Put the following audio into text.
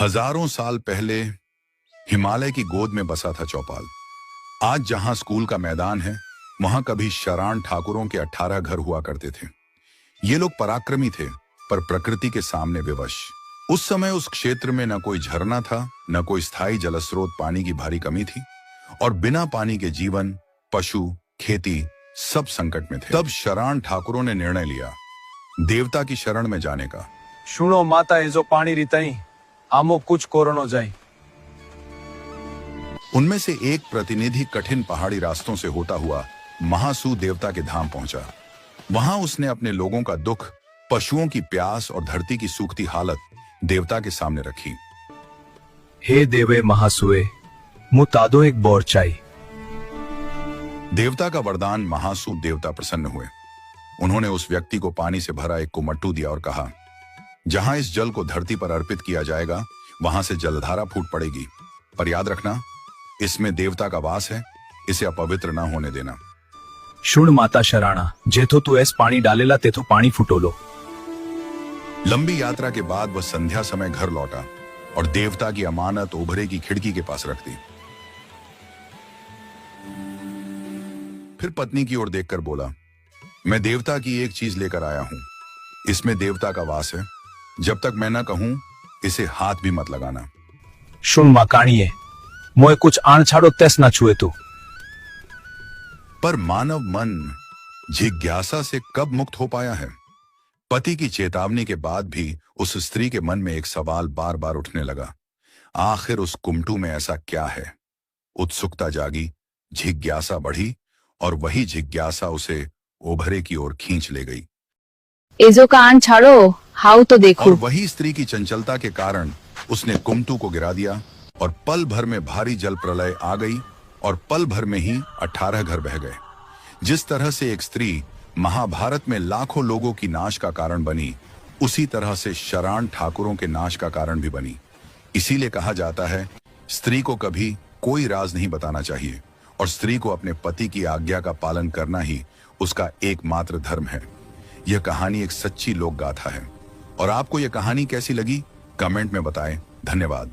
हजारों साल पहले हिमालय की गोद में बसा था चौपाल। आज जहां स्कूल का मैदान है, वहां कभी शराण ठाकुरों के 18 घर हुआ करते थे। ये लोग पराक्रमी थे, पर प्रकृति के सामने विवश। उस समय उस क्षेत्र में न कोई झरना था, न कोई स्थायी जलस्रोत, पानी की भारी कमी थी और बिना पानी के जीवन, पशु, खेती सब संकट में थे। तब शराण ठाकुरों ने निर्णय लिया देवता की शरण में जाने का। शुणो माता, ए जो पानी रीताई आमो कुछ कोरोनो जाए। उनमें से एक प्रतिनिधि कठिन पहाड़ी रास्तों से होता हुआ महासू देवता के धाम पहुंचा। वहां उसने अपने लोगों का दुख, पशुओं की प्यास और धरती की सूखती हालत देवता के सामने रखी। हे देवे महासुए, मुतादो एक बोर चाई। देवता का वरदान महासू देवता प्रसन्न हुए। उन्होंने उस व्यक्ति को पानी से भरा एक कुमट्टू दिया और कहा, जहां इस जल को धरती पर अर्पित किया जाएगा, वहां से जलधारा फूट पड़ेगी। पर याद रखना, इसमें देवता का वास है, इसे अपवित्र ना होने देना। शुण माता शराणा, जेथो तू ऐस पानी डालेला तेथो पानी फुटोलो। लंबी यात्रा के बाद वह संध्या समय घर लौटा और देवता की अमानत ओभरे की खिड़की के पास रख दी। फिर पत्नी की ओर देखकर बोला, मैं देवता की एक चीज लेकर आया हूं। इसमें देवता का वास है। जब तक मैं ना कहूं, इसे हाथ भी मत लगाना। शुण मां काणिए, मोए कुछ आण छाड़ो तेस ना छुए तू। पर मानव मन जिज्ञासा से कब मुक्त हो पाया है? पति की चेतावनी के बाद भी उस स्त्री के मन में एक सवाल बार बार उठने लगा। आखिर उस कुमटू में ऐसा क्या है? उत्सुकता जागी, जिज्ञासा बढ़ी और वही जिज्ञासा उसे ओभरे की ओर खींच ले गई। एजो कान छाड़ो, हाउ तो देखो। और वही स्त्री की चंचलता के कारण उसने कुमटू को गिरा दिया और पल भर में भारी जल प्रलय आ गई और पल भर में ही 18 घर बह गए। जिस तरह से एक स्त्री महाभारत में लाखों लोगों की नाश का कारण बनी, उसी तरह से शराण ठाकुरों के नाश का कारण भी बनी। इसीलिए कहा जाता है, स्त्री को कभी कोई राज नहीं बताना चाहिए और स्त्री को अपने पति की आज्ञा का पालन करना ही उसका एकमात्र धर्म है। यह कहानी एक सच्ची लोक गाथा है। और आपको यह कहानी कैसी लगी, कमेंट में बताएं। धन्यवाद।